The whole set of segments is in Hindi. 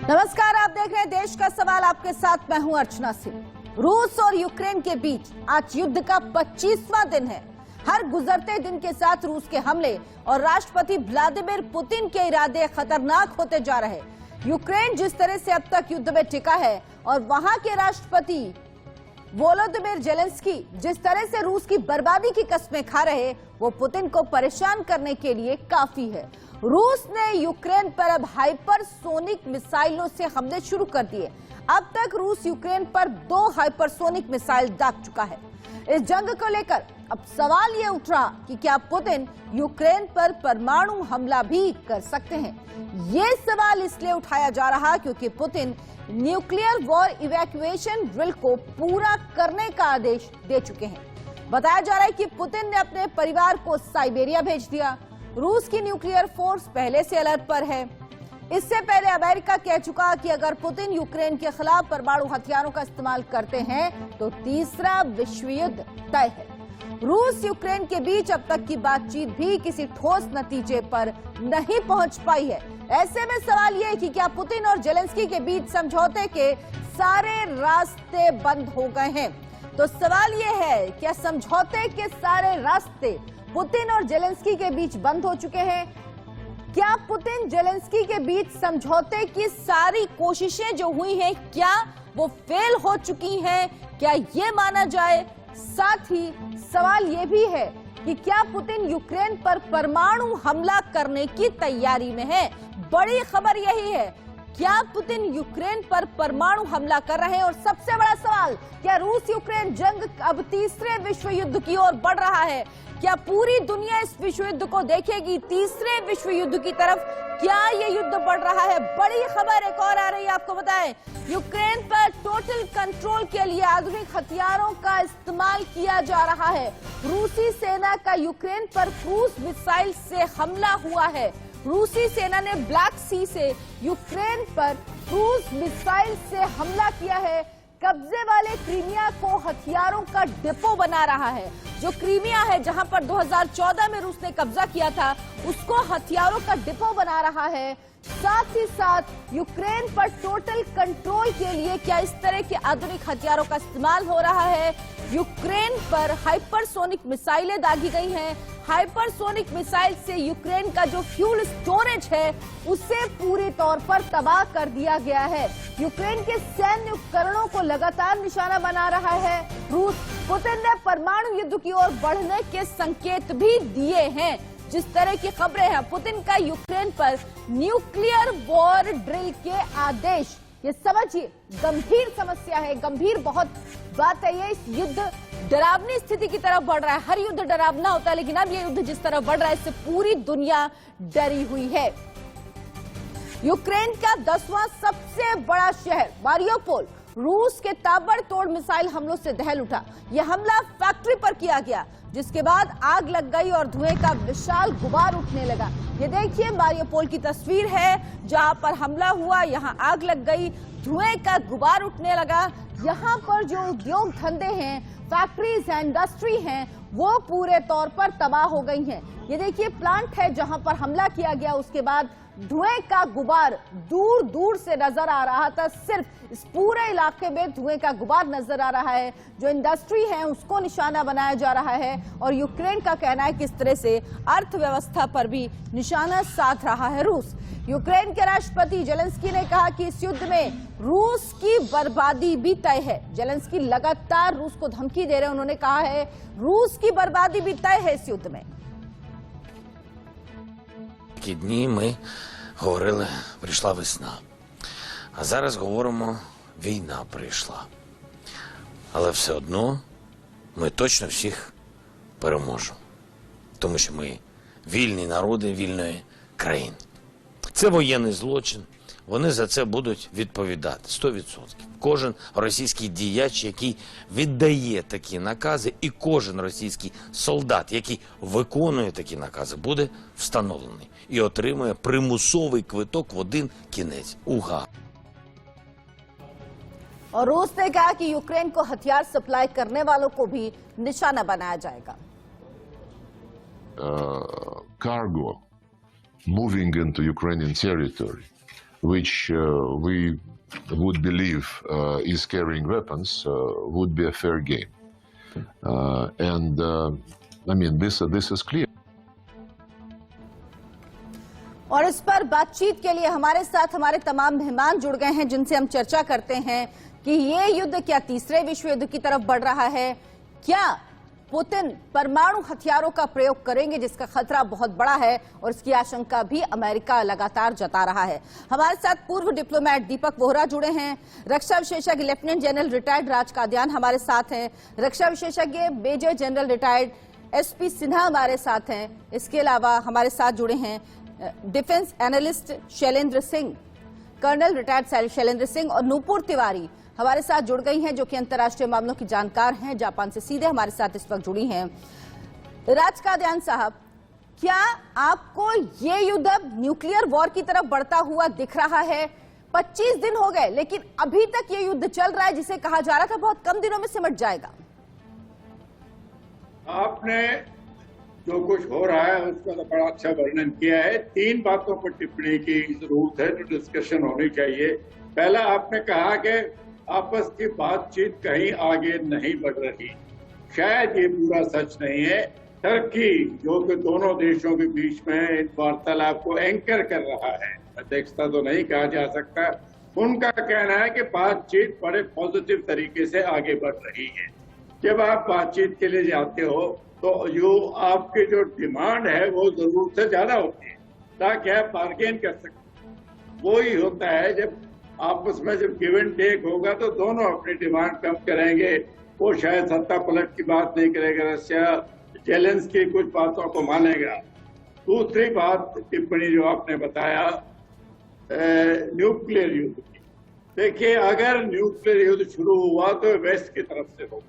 नमस्कार, आप देख रहे हैं देश का सवाल। आपके साथ मैं हूं अर्चना सिंह। रूस और यूक्रेन के बीच आज युद्ध का 25वां दिन है। हर गुजरते दिन के साथ रूस के हमले और राष्ट्रपति व्लादिमीर पुतिन के इरादे खतरनाक होते जा रहे हैं। यूक्रेन जिस तरह से अब तक युद्ध में टिका है और वहां के राष्ट्रपति वोलोदिमीर जेलेंस्की जिस तरह से रूस की बर्बादी की कस्में खा रहे, वो पुतिन को परेशान करने के लिए काफी है। रूस ने यूक्रेन पर अब हाइपरसोनिक मिसाइलों से हमले शुरू कर दिए। अब तक रूस यूक्रेन पर 2 हाइपरसोनिक मिसाइल दाग चुका है। इस जंग को लेकर अब सवाल ये उठ रहा कि क्या पुतिन यूक्रेन पर परमाणु हमला भी कर सकते हैं। ये सवाल इसलिए उठाया जा रहा क्योंकि Putin nuclear war evacuation drill को पूरा करने का आदेश दे चुके हैं। बताया जा रहा है कि पुतिन ने अपने परिवार को साइबेरिया भेज दिया। रूस की न्यूक्लियर फोर्स पहले से अलर्ट पर है। इससे पहले अमेरिका कह चुका कि अगर पुतिन यूक्रेन के खिलाफ परमाणु हथियारों का इस्तेमाल करते हैं तो तीसरा विश्व युद्ध तय है। रूस यूक्रेन के बीच अब तक की बातचीत भी किसी ठोस नतीजे पर नहीं पहुंच पाई है। ऐसे में सवाल यह है कि क्या पुतिन और जेलेंस्की के बीच समझौते के सारे रास्ते बंद हो गए हैं। तो सवाल यह है, क्या समझौते के सारे रास्ते पुतिन और जेलेंस्की के बीच बंद हो चुके हैं? क्या पुतिन जेलेंस्की के बीच समझौते की सारी कोशिशें जो हुई हैं, क्या वो फेल हो चुकी हैं? क्या ये माना जाए? साथ ही सवाल ये भी है कि क्या पुतिन यूक्रेन पर परमाणु हमला करने की तैयारी में है? बड़ी खबर यही है, क्या पुतिन यूक्रेन पर परमाणु हमला कर रहे हैं? और सबसे बड़ा सवाल, क्या रूस यूक्रेन जंग अब तीसरे विश्व युद्ध की ओर बढ़ रहा है? क्या पूरी दुनिया इस विश्व युद्ध को देखेगी तीसरे विश्व युद्ध की तरफ? क्या ये युद्ध बढ़ रहा है? बड़ी खबर एक और आ रही है, आपको बताएं, यूक्रेन पर टोटल कंट्रोल के लिए आधुनिक हथियारों का इस्तेमाल किया जा रहा है। रूसी सेना का यूक्रेन पर क्रूज मिसाइल से हमला हुआ है। रूसी सेना ने ब्लैक सी से यूक्रेन पर क्रूज मिसाइल से हमला किया है। कब्जे वाले क्रीमिया को हथियारों का डिपो बना रहा है। जो क्रीमिया है, जहां पर 2014 में रूस ने कब्जा किया था, उसको हथियारों का डिपो बना रहा है। साथ ही साथ यूक्रेन पर टोटल कंट्रोल के लिए क्या इस तरह के आधुनिक हथियारों का इस्तेमाल हो रहा है? यूक्रेन पर हाइपरसोनिक मिसाइलें दागी गई हैं। हाइपरसोनिक मिसाइल से यूक्रेन का जो फ्यूल स्टोरेज है उसे पूरी तौर पर तबाह कर दिया गया है। यूक्रेन के सैन्य उपकरणों को लगातार निशाना बना रहा है रूस। पुतिन ने परमाणु युद्ध की ओर बढ़ने के संकेत भी दिए हैं। जिस तरह की खबरें हैं, पुतिन का यूक्रेन पर न्यूक्लियर वॉर ड्रिल के आदेश, ये समझिए गंभीर समस्या है, गंभीर बहुत बात है। ये इस युद्ध डरावनी स्थिति की तरफ बढ़ रहा है। हर युद्ध डरावना होता है, लेकिन अब ये युद्ध जिस तरफ बढ़ रहा है, इससे पूरी दुनिया डरी हुई है। यूक्रेन का 10वां सबसे बड़ा शहर मारियोपोल रूस के ताबड़तोड़ मिसाइल हमलों से दहल उठा। यह हमला फैक्ट्री पर किया गया, जिसके बाद आग लग गई और धुएं का विशाल गुबार उठने लगा। ये देखिए मारियोपोल की तस्वीर है, जहां पर हमला हुआ, यहां आग लग गई, धुएं का गुबार उठने लगा। यहाँ पर जो उद्योग धंधे हैं, फैक्ट्रीज हैं, इंडस्ट्री हैं, वो पूरे तौर पर तबाह हो गई हैं। ये देखिए प्लांट है जहां पर हमला किया गया, उसके बाद धुएं का गुबार दूर दूर से नजर आ रहा था। सिर्फ इस पूरे इलाके में धुएं का गुबार नजर आ रहा है। जो इंडस्ट्री है उसको निशाना बनाया जा रहा है और यूक्रेन का कहना है कि इस तरह से अर्थव्यवस्था पर भी निशाना साध रहा है रूस। यूक्रेन के राष्ट्रपति जेलेंस्की ने कहा कि इस युद्ध में रूस की बर्बादी भी तय है। जेलेंस्की लगातार रूस को धमकी दे रहे हैं। उन्होंने कहा है रूस की बर्बादी भी तय है इस युद्ध में। Ті дні ми говорили, прийшла весна. А зараз говоримо, війна прийшла. Але все одно ми точно всіх переможемо. Тому що ми вільні народи вільної країни. Це воєнний злочин. Вони за це будуть відповідати 100%. Кожен російський діяч, який віддає такі накази, і кожен російський солдат, який виконує такі накази, буде встановлений і отримує примусовий квиток в один кінець – у Гаагу. और रूस ने कहा कि यूक्रेन को हथियार सप्लाई करने वालों को भी निशाना बनाया जाएगा। Cargo moving into Ukrainian territory which we would believe is carrying weapons, would be a fair game. I mean, this is clear. और इस पर बातचीत के लिए हमारे साथ हमारे तमाम मेहमान जुड़ गए हैं, जिनसे हम चर्चा करते हैं कि ये युद्ध क्या तीसरे विश्व युद्ध की तरफ बढ़ रहा है, क्या पुतिन परमाणु हथियारों का प्रयोग करेंगे, जिसका खतरा बहुत बड़ा है और इसकी आशंका भी अमेरिका लगातार जता रहा है। हमारे साथ पूर्व डिप्लोमेट दीपक वोहरा जुड़े हैं, रक्षा विशेषज्ञ lieutenant general retired Raj Kadian हमारे साथ हैं, रक्षा विशेषज्ञ major general retired SP Sinha हमारे साथ हैं। इसके अलावा हमारे साथ जुड़े हैं defence analyst Shailendra Singh, colonel retired Shailendra Singh और नूपुर तिवारी हमारे साथ जुड़ गई हैं, जो कि अंतर्राष्ट्रीय मामलों की जानकार हैं, जापान से सीधे हमारे साथ इस वक्त जुड़ी हैं। राज कादियान साहब, क्या आपको ये युद्ध अब न्यूक्लियर वॉर की तरफ बढ़ता हुआ दिख रहा है? 25 दिन हो गए लेकिन अभी तक ये युद्ध चल रहा है, जिसे कहा जा रहा था बहुत कम दिनों में सिमट जाएगा। आपने जो कुछ हो रहा है उसका तो बड़ा अच्छा वर्णन किया है। 3 बातों पर टिप्पणी की जरूरत है जो डिस्कशन होनी चाहिए। पहला, आपने कहा कि आपस की बातचीत कहीं आगे नहीं बढ़ रही। शायद ये पूरा सच नहीं है। टर्की, जो कि दोनों देशों के बीच में इन वार्तालाप को एंकर कर रहा है, अध्यक्षता तो नहीं कहा जा सकता, उनका कहना है कि बातचीत बड़े पॉजिटिव तरीके से आगे बढ़ रही है। जब आप बातचीत के लिए जाते हो तो जो आपकी जो डिमांड है वो जरूरत से ज्यादा होती है ताकि आप बार्गेन कर सकें। वो ही होता है जब आपस में जब गिव एंड टेक होगा तो दोनों अपनी डिमांड कम करेंगे। वो शायद सत्ता पलट की बात नहीं करेगा, रशिया जेलेंस्की कुछ बातों को मानेगा। दूसरी बात, टिप्पणी जो आपने बताया न्यूक्लियर युद्ध की, देखिए अगर न्यूक्लियर युद्ध शुरू हुआ तो वेस्ट की तरफ से होगा।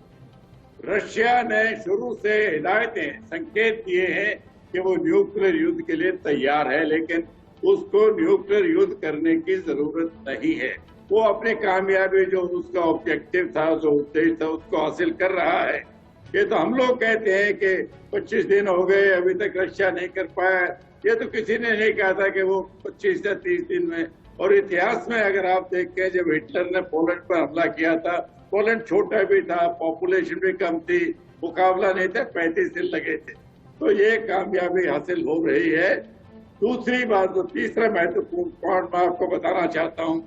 रशिया ने शुरू से हिदायतें, संकेत दिए हैं कि वो न्यूक्लियर युद्ध के लिए तैयार है, लेकिन उसको न्यूक्लियर युद्ध करने की जरूरत नहीं है। वो अपनी कामयाबी, जो उसका ऑब्जेक्टिव था, जो उद्देश्य था, उसको हासिल कर रहा है। ये तो हम लोग कहते हैं कि 25 दिन हो गए अभी तक रशिया नहीं कर पाया। ये तो किसी ने नहीं कहा था कि वो 25 या 30 दिन में। और इतिहास में अगर आप देखें, जब हिटलर ने पोलैंड पर हमला किया था, पोलैंड छोटा भी था, पॉपुलेशन भी कम थी, मुकाबला नहीं था, 35 दिन लगे थे। तो ये कामयाबी हासिल हो रही है। दूसरी बात, तो तीसरा महत्वपूर्ण पॉइंट मैं आपको बताना चाहता हूँ,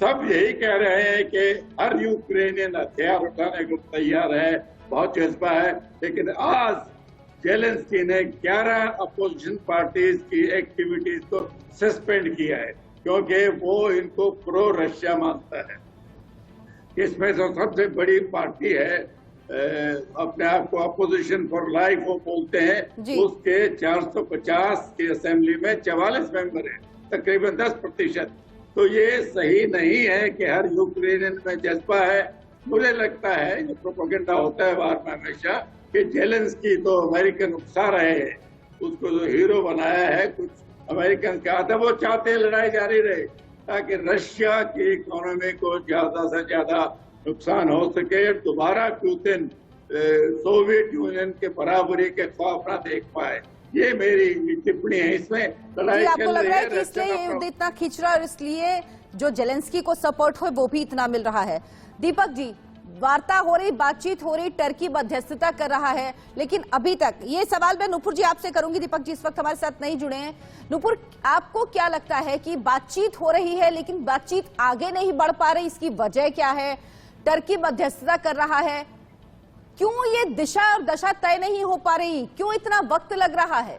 सब यही कह रहे हैं कि हर यूक्रेनियन हथियार उठाने को तैयार है, बहुत जज्बा है, लेकिन आज जेलेंस्की ने 11 अपोजिशन पार्टीज की एक्टिविटीज को सस्पेंड किया है, क्योंकि वो इनको प्रो रशिया मानता है। इसमें जो सबसे बड़ी पार्टी है, अपने आप को अपोजिशन फॉर लाइफ वो बोलते हैं, उसके 450 की असेंबली में 44 मेंबर हैं, तकरीबन 10%। तो ये सही नहीं है कि हर यूक्रेनियन में जज्बा है। मुझे लगता है, ये प्रोपेगेंडा होता है बाहर में हमेशा, कि जेलेंस्की तो अमेरिकन उकसा रहे हैं, उसको जो हीरो बनाया है कुछ अमेरिकन कहा था, वो चाहते हैं लड़ाई जारी रहे ताकि रशिया की इकोनॉमी को ज्यादा से ज्यादा नुकसान हो सके, दोबारा पुतिन सोवियत यूनियन के बराबरी के ख्वाब न देख पाए। ये मेरी टिप्पणी है। इसमें लड़ाई आपको लग रहा है कि इसलिए ये युद्ध इतना खींच रहा है और इसलिए जो जेलेंस्की को सपोर्ट हो वो भी इतना मिल रहा है? दीपक जी, वार्ता हो रही, बातचीत हो रही, टर्की मध्यस्थता कर रहा है, लेकिन अभी तक ये सवाल मैं नूपुर जी आपसे करूंगी। दीपक जी इस वक्त हमारे साथ नहीं जुड़े हैं। नूपुर, आपको क्या लगता है कि बातचीत हो रही है लेकिन बातचीत आगे नहीं बढ़ पा रही, इसकी वजह क्या है? टर्की मध्यस्थता कर रहा है, क्यों ये दिशा और दशा तय नहीं हो पा रही? क्यों इतना वक्त लग रहा है?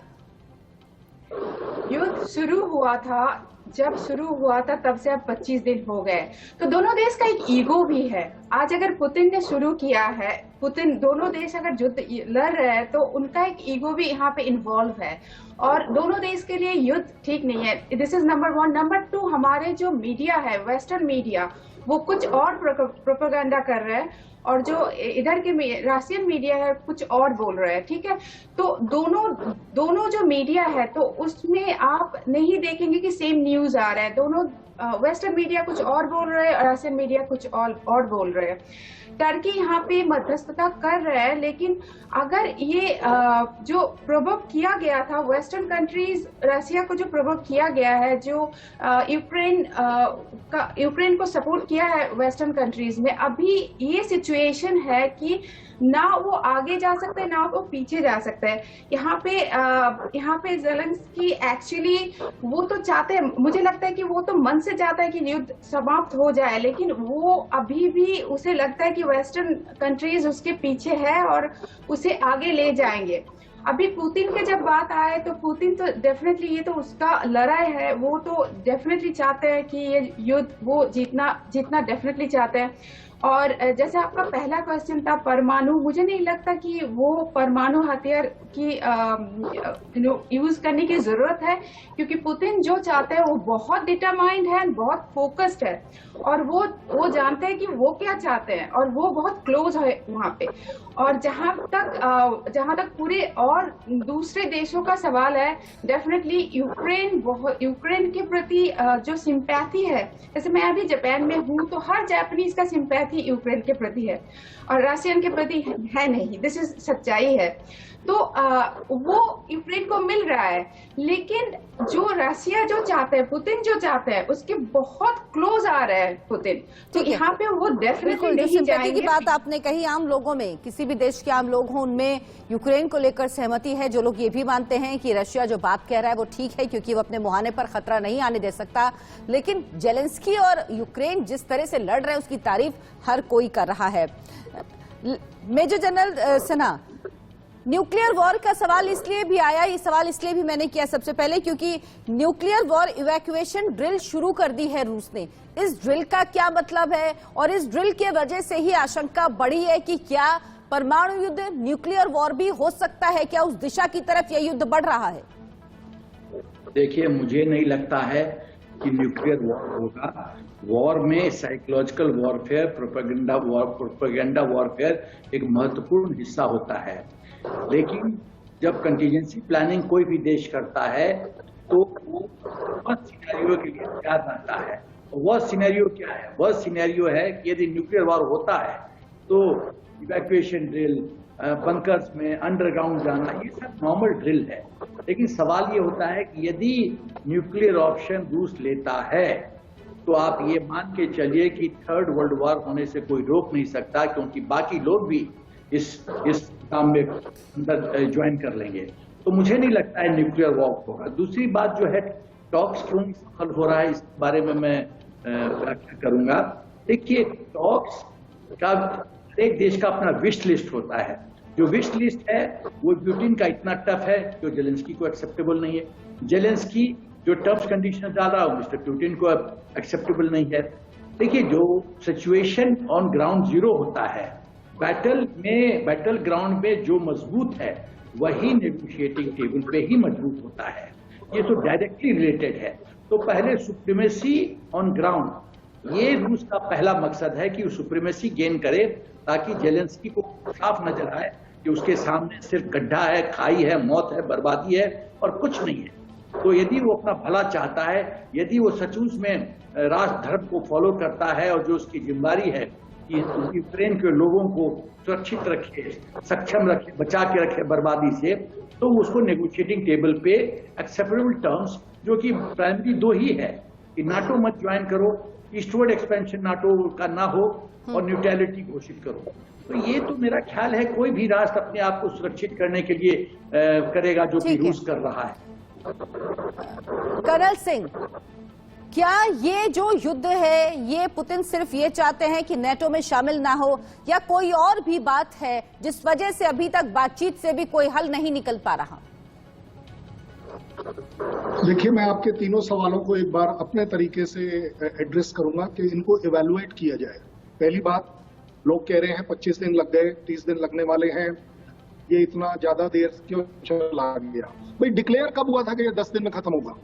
युद्ध शुरू हुआ था, जब शुरू हुआ था तब से अब 25 दिन हो गए। तो दोनों देश का एक ईगो भी है। आज अगर पुतिन ने शुरू किया है, पुतिन, दोनों देश अगर युद्ध लड़ रहे हैं तो उनका एक ईगो भी यहाँ पे इन्वॉल्व है और दोनों देश के लिए युद्ध ठीक नहीं है। This is number 1। नंबर 2, हमारे जो मीडिया है, वेस्टर्न मीडिया, वो कुछ और प्रोपेगेंडा कर रहे हैं और जो इधर के रशियन मीडिया है कुछ और बोल रहे हैं। ठीक है, तो दोनों जो मीडिया है तो उसमें आप नहीं देखेंगे कि सेम न्यूज आ रहा है। दोनों वेस्टर्न मीडिया कुछ और बोल रहे हैं और रशियन मीडिया कुछ और बोल रहे हैं। टर्की यहाँ पे मध्यस्थ मध्यस्थता कर रहे हैं, लेकिन अगर ये जो प्रोवोक किया गया था वेस्टर्न कंट्रीज, रसिया को जो प्रोवोक किया गया है, जो यूक्रेन को सपोर्ट किया है वेस्टर्न कंट्रीज में, अभी ये सिचुएशन है कि ना वो आगे जा सकते हैं ना वो पीछे जा सकते हैं। यहाँ पे ज़ेलेंस्की एक्चुअली वो तो चाहते हैं, मुझे लगता है कि वो तो मन से चाहता है कि युद्ध समाप्त हो जाए, लेकिन वो अभी भी उसे लगता है कि वेस्टर्न कंट्रीज उसके पीछे है और उसे आगे ले जाएंगे। अभी पुतिन के जब बात आए तो पुतिन तो डेफिनेटली, ये तो उसका लड़ाई है, वो तो डेफिनेटली चाहते हैं कि ये युद्ध वो जीतना डेफिनेटली चाहते हैं। और जैसे आपका पहला क्वेश्चन था परमाणु, मुझे नहीं लगता कि वो परमाणु हथियार की यूज करने की जरूरत है, क्योंकि पुतिन जो चाहते हैं वो बहुत डिटरमाइंड है, बहुत फोकस्ड है, और वो जानते हैं कि वो क्या चाहते हैं, और वो बहुत क्लोज है वहाँ पे। और जहाँ तक पूरे और दूसरे देशों का सवाल है, डेफिनेटली यूक्रेन के प्रति जो सिंपैथी है, जैसे मैं अभी जापान में हूँ तो हर जापानीज का सिंपैथी यूक्रेन के प्रति है और रशियन के प्रति है नहीं, दिस इज सच्चाई है। तो वो यूक्रेन को मिल रहा है, लेकिन जो रशिया जो चाहते हैं, पुतिन जो चाहते हैं, उसके बहुत क्लोज आ रहे हैं पुतिन, तो यहाँ पे वो डेफिनेटली नहीं जाएंगे। की बात आपने कही, आम लोगों में, किसी भी देश के आम लोग हों, उनमें यूक्रेन को लेकर सहमति है। जो लोग ये भी मानते हैं कि रशिया जो बात कह रहा है वो ठीक है, क्योंकि वो अपने मुहाने पर खतरा नहीं आने दे सकता। लेकिन जेलेंस्की और यूक्रेन जिस तरह से लड़ रहे हैं उसकी तारीफ हर कोई कर रहा है। Major general Sinha, nuclear war का सवाल इसलिए भी आया, ये सवाल इसलिए भी मैंने किया सबसे पहले क्योंकि न्यूक्लियर वॉर इवैक्यूएशन ड्रिल शुरू कर दी है रूस ने। इस ड्रिल का क्या मतलब है, और इस ड्रिल की वजह से ही आशंका बढ़ी है कि क्या परमाणु युद्ध, न्यूक्लियर वॉर भी हो सकता है? क्या उस दिशा की तरफ यह युद्ध बढ़ रहा है? देखिए, मुझे नहीं लगता है कि न्यूक्लियर वॉर होगा। वॉर में साइकोलॉजिकल वॉरफेयर, प्रोपेगेंडा वॉरफेयर एक महत्वपूर्ण हिस्सा होता है, लेकिन जब कंटीजेंसी प्लानिंग कोई भी देश करता है तो वो वह सिनेरियो के लिए तैयार रहता है। वह सिनेरियो क्या है? वह सिनेरियो है कि यदि न्यूक्लियर वॉर होता है तो इवैक्यूएशन ड्रिल, बंकर्स में अंडरग्राउंड जाना, ये सब नॉर्मल ड्रिल है। लेकिन सवाल ये होता है कि यदि न्यूक्लियर ऑप्शन रूस लेता है तो आप ये मान के चलिए कि थर्ड वर्ल्ड वॉर होने से कोई रोक नहीं सकता, क्योंकि बाकी लोग भी इस काम में अंदर ज्वाइन कर लेंगे। तो मुझे नहीं लगता है न्यूक्लियर वॉर होगा। दूसरी बात जो है, टॉक्स क्यों सफल हो रहा है, इस बारे में मैं व्याख्या करूंगा। देखिए, टॉक्स का एक देश का अपना विश लिस्ट होता है। जो विश लिस्ट है वो पुतिन का इतना टफ है जो जेलेंस्की को एक्सेप्टेबल नहीं है। जेलेंस्की जो टर्म्स कंडीशन डाल रहा है मिस्टर पुतिन को एक्सेप्टेबल नहीं है। देखिए, जो सिचुएशन ऑन ग्राउंड जीरो होता है, बैटल ग्राउंड पे जो मजबूत है वही नेगोशिएटिंग टेबल पे ही मजबूत होता है। ये तो डायरेक्टली रिलेटेड है। तो पहले सुप्रीमेसी ऑन ग्राउंड, ये रूस का पहला मकसद है कि वो सुप्रीमेसी गेन करे, ताकि जेलेंस्की को साफ नजर आए कि उसके सामने सिर्फ गड्ढा है, खाई है, मौत है, बर्बादी है और कुछ नहीं है। तो यदि वो अपना भला चाहता है, यदि वो सचमुच में राष्ट्र धर्म को फॉलो करता है और जो उसकी जिम्मेदारी है कि यूक्रेन के लोगों को सुरक्षित रखे, सक्षम रखे, बचा के रखे बर्बादी से, तो उसको नेगोशिएटिंग टेबल पे एक्सेप्टेबल टर्म्स, जो कि प्राइमरी दो ही है कि नाटो मत ज्वाइन करो, ईस्टवर्ड एक्सपेंशन नाटो का ना हो, और न्यूट्रलिटी घोषित करो। तो ये तो मेरा ख्याल है कोई भी राष्ट्र अपने आप को सुरक्षित करने के लिए करेगा, जो कि रूस कर रहा है। कर्नल सिंह, क्या ये जो युद्ध है, ये पुतिन सिर्फ ये चाहते हैं कि नेटो में शामिल ना हो, या कोई और भी बात है जिस वजह से अभी तक बातचीत से भी कोई हल नहीं निकल पा रहा? देखिए, मैं आपके तीनों सवालों को एक बार अपने तरीके से एड्रेस करूंगा कि इनको इवैल्यूएट किया जाए। पहली बात, लोग कह रहे हैं 25 दिन लग गए, 30 दिन लगने वाले हैं, ये इतना ज्यादा देर क्यों चला गया? भाई, डिक्लेयर कब हुआ था कि ये 10 दिन में खत्म होगा?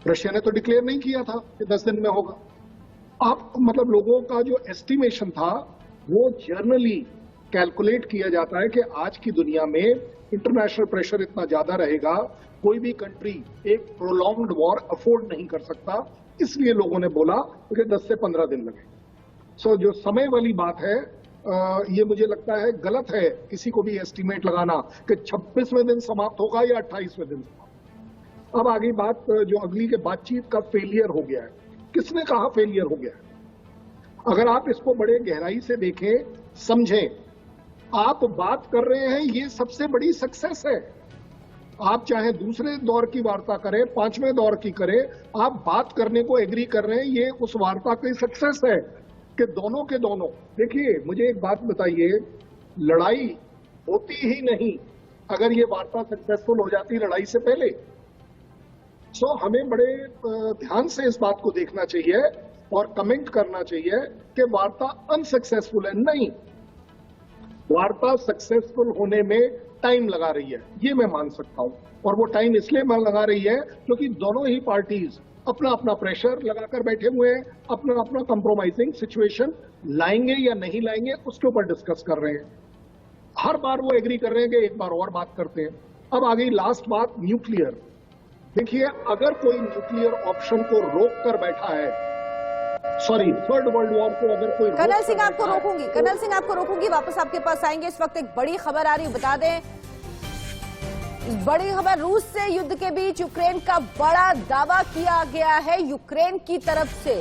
रशिया ने तो डिक्लेयर नहीं किया था कि 10 दिन में होगा। आप मतलब लोगों का जो एस्टिमेशन था वो जर्नली कैलकुलेट किया जाता है कि आज की दुनिया में इंटरनेशनल प्रेशर इतना ज्यादा रहेगा, कोई भी कंट्री एक प्रोलॉन्ग्ड वॉर अफोर्ड नहीं कर सकता, इसलिए लोगों ने बोला कि 10 से 15 दिन लगे। सो जो समय वाली बात है ये मुझे लगता है गलत है किसी को भी एस्टिमेट लगाना कि 26वें दिन समाप्त होगा या 28वें दिन समाप्त। अब आगे बात जो अगली के बातचीत का फेलियर हो गया है, किसने कहा फेलियर हो गया है? अगर आप इसको बड़े गहराई से देखें, समझें, आप बात कर रहे हैं ये सबसे बड़ी सक्सेस है। आप चाहे दूसरे दौर की वार्ता करें, 5वें दौर की करें, आप बात करने को एग्री कर रहे हैं, ये उस वार्ता की सक्सेस है कि दोनों के दोनों। देखिए, मुझे एक बात बताइए, लड़ाई होती ही नहीं अगर ये वार्ता सक्सेसफुल हो जाती लड़ाई से पहले। सो हमें बड़े ध्यान से इस बात को देखना चाहिए और कमेंट करना चाहिए कि वार्ता अनसक्सेसफुल है। नहीं, वार्ता सक्सेसफुल होने में टाइम लगा रही है, ये मैं मान सकता हूं। और वो टाइम इसलिए मैं लगा रही है क्योंकि दोनों ही पार्टीज अपना अपना प्रेशर लगाकर बैठे हुए हैं, अपना अपना कंप्रोमाइजिंग सिचुएशन लाएंगे या नहीं लाएंगे उसके ऊपर डिस्कस कर रहे हैं। हर बार वो एग्री कर रहे हैं कि एक बार और बात करते हैं। अब आ गई लास्ट बात, न्यूक्लियर। देखिए, अगर कोई न्यूक्लियर ऑप्शन को रोक कर बैठा है, सॉरी, थर्ड वर्ल्ड वॉर को अगर कोई कर्नल सिंह आपको रोकूंगी, कर्नल सिंह आपको रोकूंगी, वापस आपके पास आएंगे। इस वक्त एक बड़ी खबर आ रही है, बता दें बड़ी खबर, रूस से युद्ध के बीच यूक्रेन का बड़ा दावा किया गया है। यूक्रेन की तरफ से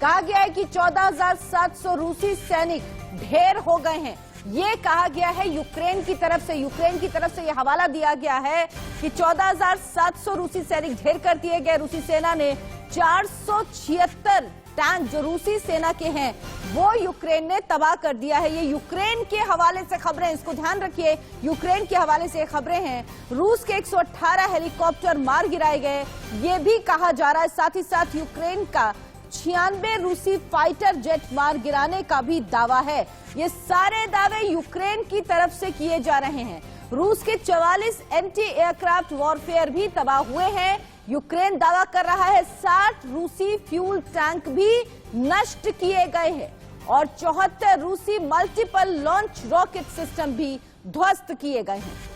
कहा गया है कि 14,700 रूसी सैनिक ढेर हो गए हैं। ये कहा गया है यूक्रेन की तरफ से यह हवाला दिया गया है कि 14,700 रूसी सैनिक ढेर कर दिए गए। रूसी सेना ने 476 टैंक जो रूसी सेना के हैं वो यूक्रेन ने तबाह कर दिया है। ये यूक्रेन के हवाले से खबरें, इसको ध्यान रखिए, यूक्रेन के हवाले से खबरें हैं। रूस के 118 हेलीकॉप्टर मार गिराए गए, ये भी कहा जा रहा है। साथ ही साथ यूक्रेन का 96 रूसी फाइटर जेट मार गिराने का भी दावा है। ये सारे दावे यूक्रेन की तरफ से किए जा रहे हैं। रूस के 44 एंटी एयरक्राफ्ट वॉरफेयर भी तबाह हुए हैं। यूक्रेन दावा कर रहा है 60 रूसी फ्यूल टैंक भी नष्ट किए गए हैं और 74 रूसी मल्टीपल लॉन्च रॉकेट सिस्टम भी ध्वस्त किए गए हैं।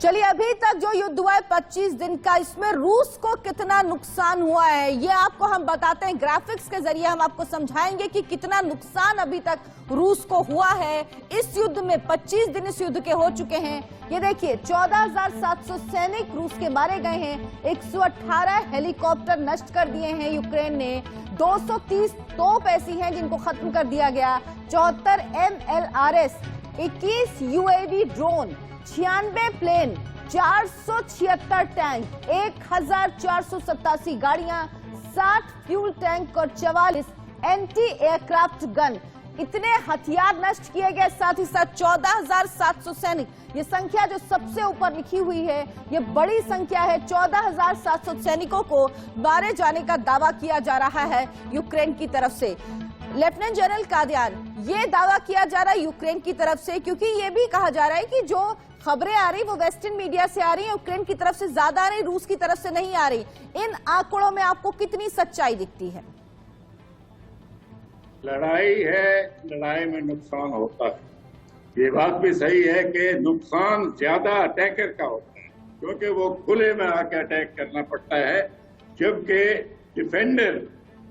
चलिए, अभी तक जो युद्ध हुआ है 25 दिन का, इसमें रूस को कितना नुकसान हुआ है ये आपको हम बताते हैं। ग्राफिक्स के जरिए हम आपको समझाएंगे कि कितना नुकसान अभी तक रूस को हुआ है इस युद्ध में। 25 दिन इस युद्ध के हो चुके हैं। ये देखिए, 14,700 सैनिक रूस के मारे गए हैं, 118 हेलीकॉप्टर नष्ट कर दिए हैं यूक्रेन ने, 230 तोप ऐसी हैं जिनको खत्म कर दिया गया, 74 MLRS, 21 UAV drone, 96 plane, 476 tank, 1487 गाड़ियां, 60 फ्यूल टैंक और 44 एंटी एयरक्राफ्ट गन, इतने हथियार नष्ट किए गए। साथ ही साथ 14,700 सैनिक, ये संख्या जो सबसे ऊपर लिखी हुई है ये बड़ी संख्या है। 14,700 सैनिकों को मारे जाने का दावा किया जा रहा है यूक्रेन की तरफ से। लेफ्टिनेंट जनरल कादियान, ये दावा किया जा रहा है यूक्रेन की तरफ से, क्योंकि ये भी कहा जा रहा है कि जो खबरें आ रही वो वेस्टर्न मीडिया से आ रही है, यूक्रेन की तरफ से ज्यादा आ रही, रूस की तरफ से नहीं आ रही। इन आंकड़ों में आपको कितनी सच्चाई दिखती है? लड़ाई है, लड़ाई में नुकसान होता है। ये बात भी सही है कि नुकसान ज्यादा अटैकर का होता है, क्योंकि वो खुले में आके अटैक करना पड़ता है, जबकि डिफेंडर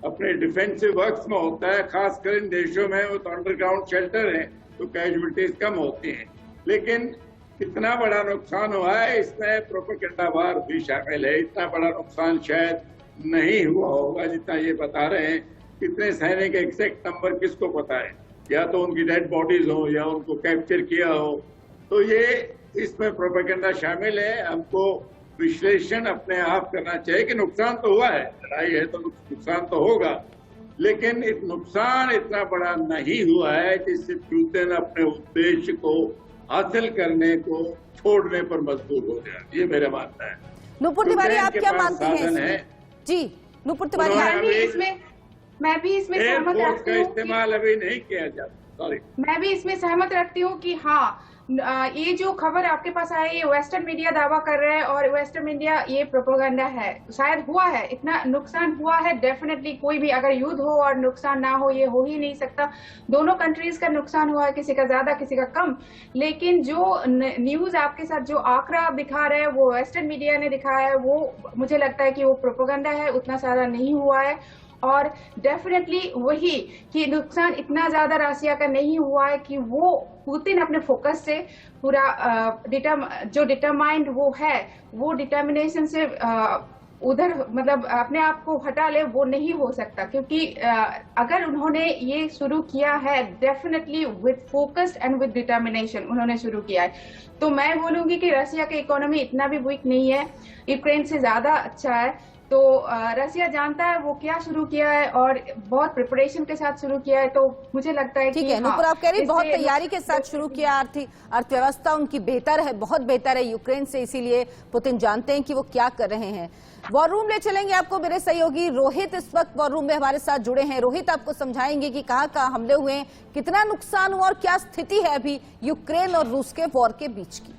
अपने डिफेंसिव वर्क्स में होता है। खासकर इन देशों में वो तो अंडरग्राउंड शेल्टर है, तो कैजुअलिटीज कम होती हैं। लेकिन कितना बड़ा नुकसान हुआ है इसमें प्रोपेगेंडा वार भी शामिल है। इतना बड़ा नुकसान शायद नहीं हुआ होगा जितना ये बता रहे हैं। कितने सैनिक एग्जैक्ट नंबर किसको पता है, या तो उनकी डेड बॉडीज हो या उनको कैप्चर किया हो, तो ये इसमें प्रोपेगेंडा शामिल है। हमको विश्लेषण अपने आप करना चाहिए कि नुकसान तो हुआ है, लड़ाई है तो नुकसान तो होगा, लेकिन नुकसान इतना बड़ा नहीं हुआ है जिससे पुतिन अपने उद्देश्य को हासिल करने को छोड़ने पर मजबूर हो जाए। ये मेरा मानना है। नुपुर तिवारी, आप क्या मानती हैं? जी नुपुर तिवारी, मैं भी इसमें सहमत रखती हूँ। इस्तेमाल अभी नहीं किया जाता। सॉरी, मैं भी इसमें सहमत रखती हूँ कि हाँ, ये जो खबर आपके पास आई, ये वेस्टर्न मीडिया दावा कर रहे हैं और वेस्टर्न मीडिया ये प्रोपेगेंडा है। शायद हुआ है, इतना नुकसान हुआ है, डेफिनेटली कोई भी अगर युद्ध हो और नुकसान ना हो ये हो ही नहीं सकता। दोनों कंट्रीज का नुकसान हुआ है, किसी का ज्यादा किसी का कम। लेकिन जो न्यूज आपके साथ जो आंकड़ा आप दिखा रहे हैं वो वेस्टर्न मीडिया ने दिखाया है, वो मुझे लगता है कि वो प्रोपेगेंडा है, उतना ज्यादा नहीं हुआ है। और डेफिनेटली वही कि नुकसान इतना ज्यादा रशिया का नहीं हुआ है कि वो पुतिन अपने फोकस से पूरा जो डिटरमाइंड वो है, वो डिटर्मिनेशन से उधर मतलब अपने आप को हटा ले, वो नहीं हो सकता। क्योंकि अगर उन्होंने ये शुरू किया है definitely with focused and with determination उन्होंने शुरू किया है, तो मैं बोलूंगी कि रशिया की इकोनॉमी इतना भी वीक नहीं है, यूक्रेन से ज्यादा अच्छा है। तो रशिया जानता है वो क्या शुरू किया है और बहुत प्रिपरेशन के साथ शुरू किया है। तो मुझे लगता है ठीक है नूपुर, आप कह रही बहुत तैयारी के साथ शुरू किया। अर्थव्यवस्था उनकी बेहतर है, बहुत बेहतर है यूक्रेन से, इसीलिए पुतिन जानते हैं कि वो क्या कर रहे हैं। वॉर रूम ले चलेंगे आपको, मेरे सहयोगी रोहित इस वक्त वॉर रूम में हमारे साथ जुड़े हैं। रोहित, आपको समझाएंगे कि कहां कहां हमले हुए हैं, कितना नुकसान हुआ और क्या स्थिति है अभी यूक्रेन और रूस के वॉर के बीच की।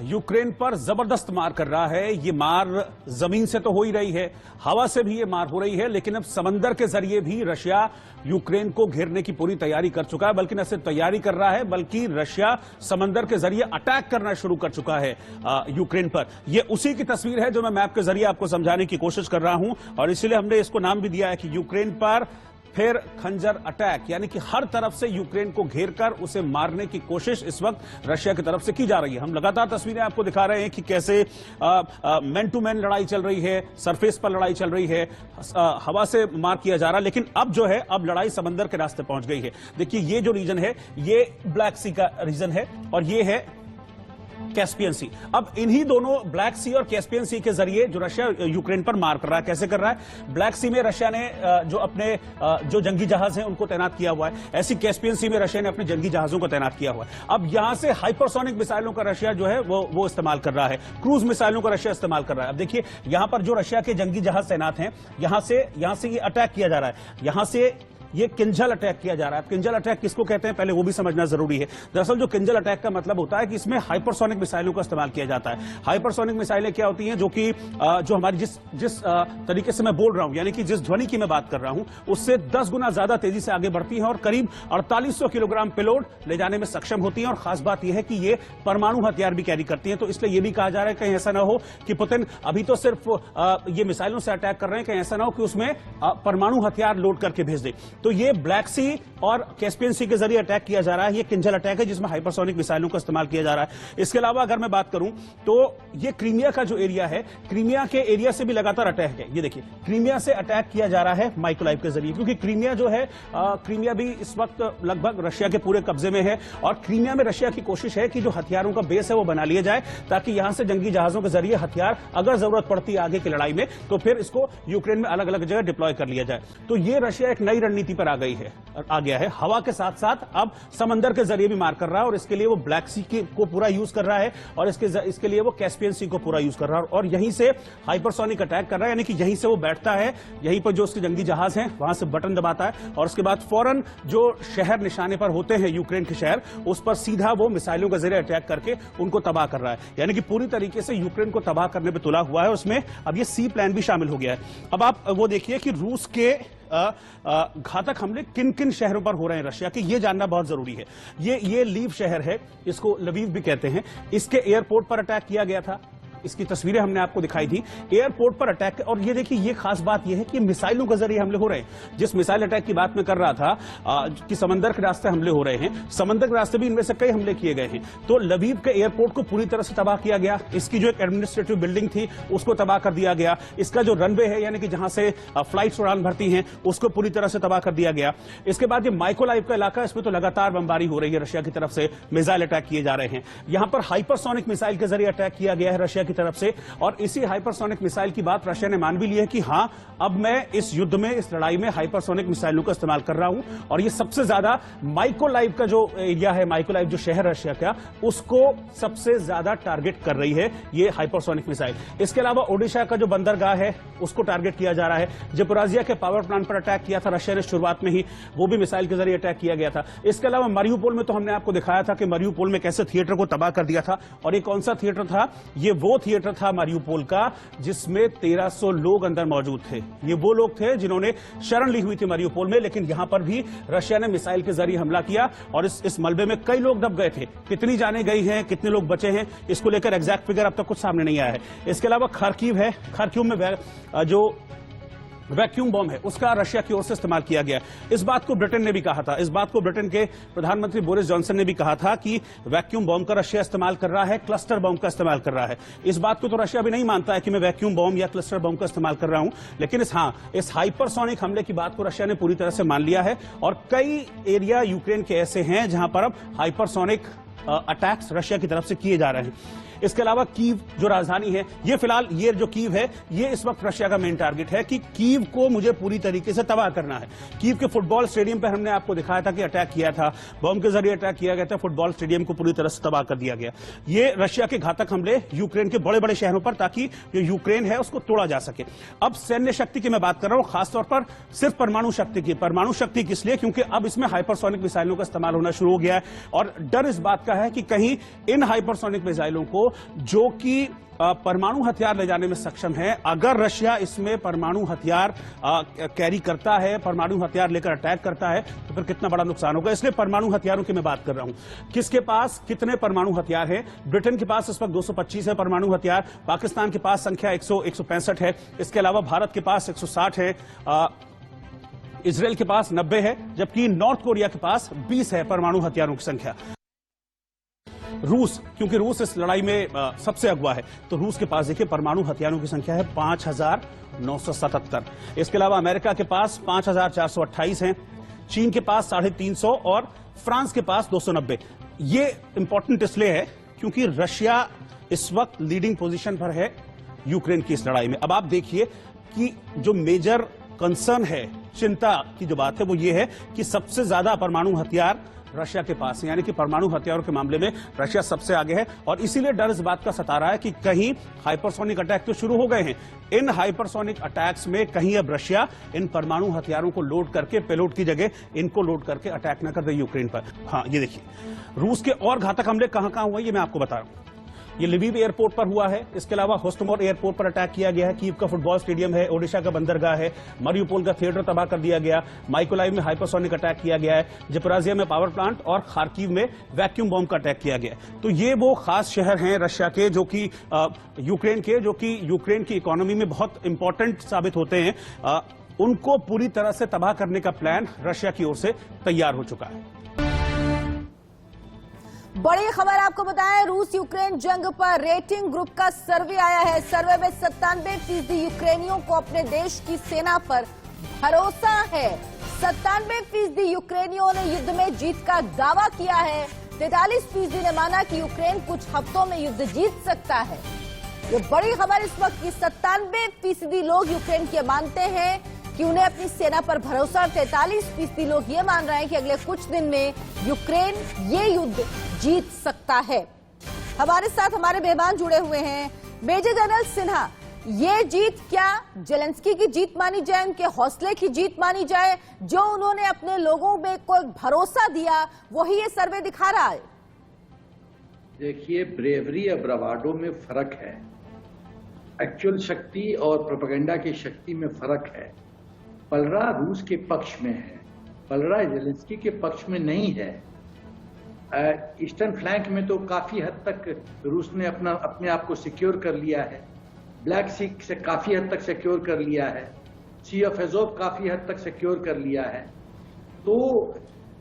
यूक्रेन पर जबरदस्त मार कर रहा है। ये मार जमीन से तो हो ही रही है, हवा से भी ये मार हो रही है, लेकिन अब समंदर के जरिए भी रशिया यूक्रेन को घेरने की पूरी तैयारी कर चुका है। बल्कि न सिर्फ तैयारी कर रहा है, बल्कि रशिया समंदर के जरिए अटैक करना शुरू कर चुका है यूक्रेन पर। यह उसी की तस्वीर है जो मैं मैप के जरिए आपको समझाने की कोशिश कर रहा हूं, और इसलिए हमने इसको नाम भी दिया है कि यूक्रेन पर फिर खंजर अटैक, यानी कि हर तरफ से यूक्रेन को घेरकर उसे मारने की कोशिश इस वक्त रशिया की तरफ से की जा रही है। हम लगातार तस्वीरें आपको दिखा रहे हैं कि कैसे मैन टू मैन लड़ाई चल रही है, सरफेस पर लड़ाई चल रही है, हवा से मार किया जा रहा है, लेकिन अब जो है अब लड़ाई समंदर के रास्ते पहुंच गई है। देखिए ये जो रीजन है ये ब्लैक सी का रीजन है और ये है कैस्पियन सी। अब इन्हीं दोनों ब्लैक सी और कैस्पियन सी के जरिए जो रशिया यूक्रेन पर मार कर रहा है, कैसे कर रहा है? ब्लैक सी में रशिया ने जो अपने जो जंगी जहाज हैं उनको तैनात किया हुआ है, ऐसी कैस्पियन सी में रशिया ने अपने जंगी जहाजों को तैनात किया हुआ है। अब यहां से हाइपरसोनिक मिसाइलों का रशिया जो है वो इस्तेमाल कर रहा है, क्रूज मिसाइलों का रशिया इस्तेमाल कर रहा है। अब देखिए यहां पर जो रशिया के जंगी जहाज तैनात हैं, यहां से ये अटैक किया जा रहा है, यहां से ये किंजल अटैक किया जा रहा है। किंजल अटैक किसको कहते हैं पहले वो भी समझना जरूरी है। दरअसल जो किंजल अटैक का मतलब होता है कि इसमें हाइपरसोनिक मिसाइलों का इस्तेमाल किया जाता है। हाइपरसोनिक मिसाइलें क्या होती हैं? जो कि जो हमारी जिस तरीके से मैं बोल रहा हूं, यानी कि जिस ध्वनि की मैं बात कर रहा हूं, उससे 10 गुना ज्यादा तेजी से आगे बढ़ती हैं और करीब 4800 किलोग्राम पेलोड ले जाने में सक्षम होती हैं। और खास बात यह है कि ये परमाणु हथियार भी कैरी करती हैं। तो इसलिए यह भी कहा जा रहा है कहीं ऐसा ना हो कि पुतिन अभी तो सिर्फ ये मिसाइलों से अटैक कर रहे हैं, कहीं ऐसा ना हो कि उसमें परमाणु हथियार लोड करके भेज दे। तो ये ब्लैक सी और कैस्पियन सी के जरिए अटैक किया जा रहा है। ये किंजल अटैक है जिसमें हाइपरसोनिक मिसाइलों का इस्तेमाल किया जा रहा है। इसके अलावा अगर मैं बात करूं तो ये क्रीमिया का जो एरिया है, क्रीमिया के एरिया से भी लगातार अटैक है। ये देखिए क्रीमिया से अटैक किया जा रहा है माइकोलाइव के जरिए, क्योंकि क्रीमिया जो है क्रीमिया भी इस वक्त लगभग रशिया के पूरे कब्जे में है। और क्रीमिया में रशिया की कोशिश है कि जो हथियारों का बेस है वो बना लिया जाए, ताकि यहां से जंगी जहाजों के जरिए हथियार अगर जरूरत पड़ती है आगे की लड़ाई में तो फिर इसको यूक्रेन में अलग अलग जगह डिप्लॉय कर लिया जाए। तो ये रशिया एक नई रणनीति पर आ गया है। हवा के साथ साथ अब समंदर के जरिए भी मार कर रहा है, और इसके लिए वो ब्लैक सी को पूरा यूज कर रहा है, और इसके लिए वो कैस्पियन सी को पूरा यूज कर रहा है, और यहीं से हाइपरसोनिक अटैक कर रहा है। यानी कि यहीं से वो बैठता है, यहीं पर जो उसके जंगी जहाज हैं वहां से बटन दबाता है, और उसके बाद फौरन जो शहर निशाने पर होते हैं यूक्रेन के शहर, उस पर सीधा वो मिसाइलों के जरिए अटैक करके उनको तबाह कर रहा है। यानी कि पूरी तरीके से यूक्रेन को तबाह करने पर तुला हुआ है। उसमें अब ये सी प्लान भी शामिल हो गया है। अब आप वो देखिए कि रूस के घातक हमले किन किन शहरों पर हो रहे हैं रशिया के, ये जानना बहुत जरूरी है। ये लीव शहर है, इसको लवीव भी कहते हैं। इसके एयरपोर्ट पर अटैक किया गया था, इसकी तस्वीरें हमने आपको दिखाई थी। एयरपोर्ट पर अटैक, और ये देखिए ये खास बात ये है कि मिसाइलों के जरिए हमले हो रहे हैं। जिस मिसाइल अटैक की बात मैं कर रहा था कि समंदर के रास्ते हमले हो रहे हैं, समंदर के रास्ते भी इनमें से कई हमले किए गए हैं। तो लवीव के एयरपोर्ट को पूरी तरह से तबाह किया गया, इसकी जो एक एडमिनिस्ट्रेटिव बिल्डिंग थी उसको तबाह कर दिया गया, इसका जो रनवे है यानी कि जहां से फ्लाइट्स उड़ान भरती हैं उसको पूरी तरह से तबाह कर दिया गया। इसके बाद ये माइकोलाइव का इलाका, इसमें तो लगातार बमबारी हो रही है, रशिया की तरफ से मिसाइल अटैक किए जा रहे हैं। यहां पर हाइपरसोनिक मिसाइल के जरिए अटैक किया गया है रशिया की तरफ से। और इसी हाइपरसोनिक मिसाइल की बात रशिया ने मान भी ली है कि हाँ, अब मैं इस युद्ध में, इस लड़ाई में हाइपरसोनिक मिसाइलों का इस्तेमाल कर रहा हूं। और ये सबसे ज्यादा माइकोलाइव का जो एरिया है, माइकोलाइव जो शहर रशिया का, उसको सबसे ज्यादा टारगेट कर रही है ये हाइपरसोनिक मिसाइल। इसके अलावा ओडिशा का जो बंदरगाह है उसको टारगेट किया जा रहा है। ज़पोरिज़िया के पावर प्लांट पर अटैक किया था रशिया ने शुरुआत में ही, वो भी मिसाइल के जरिए अटैक किया गया था। इसके अलावा मरियुपोल में तो हमने आपको दिखाया था कि मरियुपोल में कैसे थिएटर को तबाह कर दिया था। और ये कौन सा थिएटर था? ये वो थिएटर था मरियुपोल का जिसमें 1300 लोग अंदर मौजूद थे। ये वो लोग थे जिन्होंने शरण ली हुई थी मरियुपोल में, लेकिन यहां पर भी रशिया ने मिसाइल के जरिए हमला किया और इस मलबे में कई लोग दब गए थे। कितनी जाने गई हैं, कितने लोग बचे हैं, इसको लेकर एग्जैक्ट फिगर अब तक कुछ सामने नहीं आया है। इसके अलावा खार्किव है, खार्किव में जो वैक्यूम बॉम्ब है उसका रशिया की ओर से इस्तेमाल किया गया। इस बात को ब्रिटेन ने भी कहा था, इस बात को ब्रिटेन के प्रधानमंत्री बोरिस जॉनसन ने भी कहा था कि वैक्यूम बॉम्ब का रशिया इस्तेमाल कर रहा है, क्लस्टर बॉम्ब का इस्तेमाल कर रहा है। इस बात को तो रशिया भी नहीं मानता है कि मैं वैक्यूम बॉम्ब या क्लस्टर बॉम्ब का इस्तेमाल कर रहा हूं, लेकिन इस हाइपरसोनिक हमले की बात को रशिया ने पूरी तरह से मान लिया है। और कई एरिया यूक्रेन के ऐसे हैं जहां पर अब हाइपरसोनिक अटैक्स रशिया की तरफ से किए जा रहे हैं। इसके अलावा कीव जो राजधानी है, ये फिलहाल ये जो कीव है, ये इस वक्त रशिया का मेन टारगेट है कि कीव को मुझे पूरी तरीके से तबाह करना है। कीव के फुटबॉल स्टेडियम पर हमने आपको दिखाया था कि अटैक किया था, बॉम्ब के जरिए अटैक किया गया था, फुटबॉल स्टेडियम को पूरी तरह से तबाह कर दिया गया। ये रशिया के घातक हमले यूक्रेन के बड़े बड़े शहरों पर, ताकि जो यूक्रेन है उसको तोड़ा जा सके। अब सैन्य शक्ति की मैं बात कर रहा हूं, खासतौर पर सिर्फ परमाणु शक्ति की। परमाणु शक्ति किस लिए? क्योंकि अब इसमें हाइपरसोनिक मिसाइलों का इस्तेमाल होना शुरू हो गया है और डर इस बात का है कि कहीं इन हाइपरसोनिक मिसाइलों को, जो कि परमाणु हथियार ले जाने में सक्षम है, अगर रशिया इसमें परमाणु हथियार कैरी करता है, परमाणु हथियार लेकर अटैक करता है, तो फिर कितना बड़ा नुकसान होगा। इसलिए परमाणु हथियारों की मैं बात कर रहा हूं। किसके पास कितने परमाणु हथियार हैं? ब्रिटेन के पास इस वक्त 225 है परमाणु हथियार, पाकिस्तान के पास संख्या 165 है, इसके अलावा भारत के पास 160 है, इजराइल के पास 90 है, जबकि नॉर्थ कोरिया के पास 20 है परमाणु हथियारों की संख्या। रूस, क्योंकि रूस इस लड़ाई में सबसे अगवा है, तो रूस के पास देखिए परमाणु हथियारों की संख्या है 5977। इसके अलावा अमेरिका के पास 5428 हैं, चीन के पास 350 और फ्रांस के पास 290। ये इंपॉर्टेंट इसलिए है क्योंकि रशिया इस वक्त लीडिंग पोजीशन पर है यूक्रेन की इस लड़ाई में। अब आप देखिए कि जो मेजर कंसर्न है, चिंता की जो बात है, वो ये है कि सबसे ज्यादा परमाणु हथियार रशिया के पास है, यानी कि परमाणु हथियारों के मामले में रशिया सबसे आगे है। और इसीलिए डर इस बात का सता रहा है कि कहीं हाइपरसोनिक अटैक तो शुरू हो गए हैं, इन हाइपरसोनिक अटैक्स में कहीं अब रशिया इन परमाणु हथियारों को लोड करके, पेलोड की जगह इनको लोड करके अटैक न कर दे यूक्रेन पर। हाँ, ये देखिए रूस के और घातक हमले कहां कहां हुए, ये मैं आपको बता रहा हूं। ये लिविव एयरपोर्ट पर हुआ है, इसके अलावा होस्टोमोर एयरपोर्ट पर अटैक किया गया है, कीव का फुटबॉल स्टेडियम है, ओडिशा का बंदरगाह है, मरियुपोल का थिएटर तबाह कर दिया गया, माइकोलाइव में हाइपरसोनिक अटैक किया गया है, ज़पोरिज़िया में पावर प्लांट और खार्किव में वैक्यूम बॉम्ब का अटैक किया गया। तो ये वो खास शहर हैं रशिया के जो कि यूक्रेन के, जो कि यूक्रेन की इकोनॉमी में बहुत इंपॉर्टेंट साबित होते हैं। उनको पूरी तरह से तबाह करने का प्लान रशिया की ओर से तैयार हो चुका है। बड़ी खबर आपको बताएं, रूस यूक्रेन जंग पर रेटिंग ग्रुप का सर्वे आया है। सर्वे में 97% यूक्रेनियों को अपने देश की सेना पर भरोसा है। 97% यूक्रेनियों ने युद्ध में जीत का दावा किया है। 43% ने माना कि यूक्रेन कुछ हफ्तों में युद्ध जीत सकता है। ये बड़ी खबर इस वक्त की 97% लोग यूक्रेन के मानते हैं कि उन्हें अपनी सेना पर भरोसा, और 43% लोग ये मान रहे हैं कि अगले कुछ दिन में यूक्रेन ये युद्ध जीत सकता है। हमारे साथ हमारे मेहमान जुड़े हुए हैं। मेजर जनरल सिन्हा, ये जीत क्या जेलेंस्की की जीत मानी जाए, उनके हौसले की जीत मानी जाए, जो उन्होंने अपने लोगों में को भरोसा दिया, वही ये सर्वे दिखा रहा है? देखिए, ब्रेवरी और ब्रावाडो में फर्क है, एक्चुअल शक्ति और प्रोपेगेंडा की शक्ति में फर्क है। पलड़ा रूस के पक्ष में है, पलड़ा जेलेंस्की के पक्ष में नहीं है। ईस्टर्न फ्लैंक में तो काफी हद तक रूस ने अपने आप को सिक्योर कर लिया है, ब्लैक सी से काफी हद तक सिक्योर कर लिया है, सी ऑफ एज़ोव काफी हद तक सिक्योर कर लिया है। तो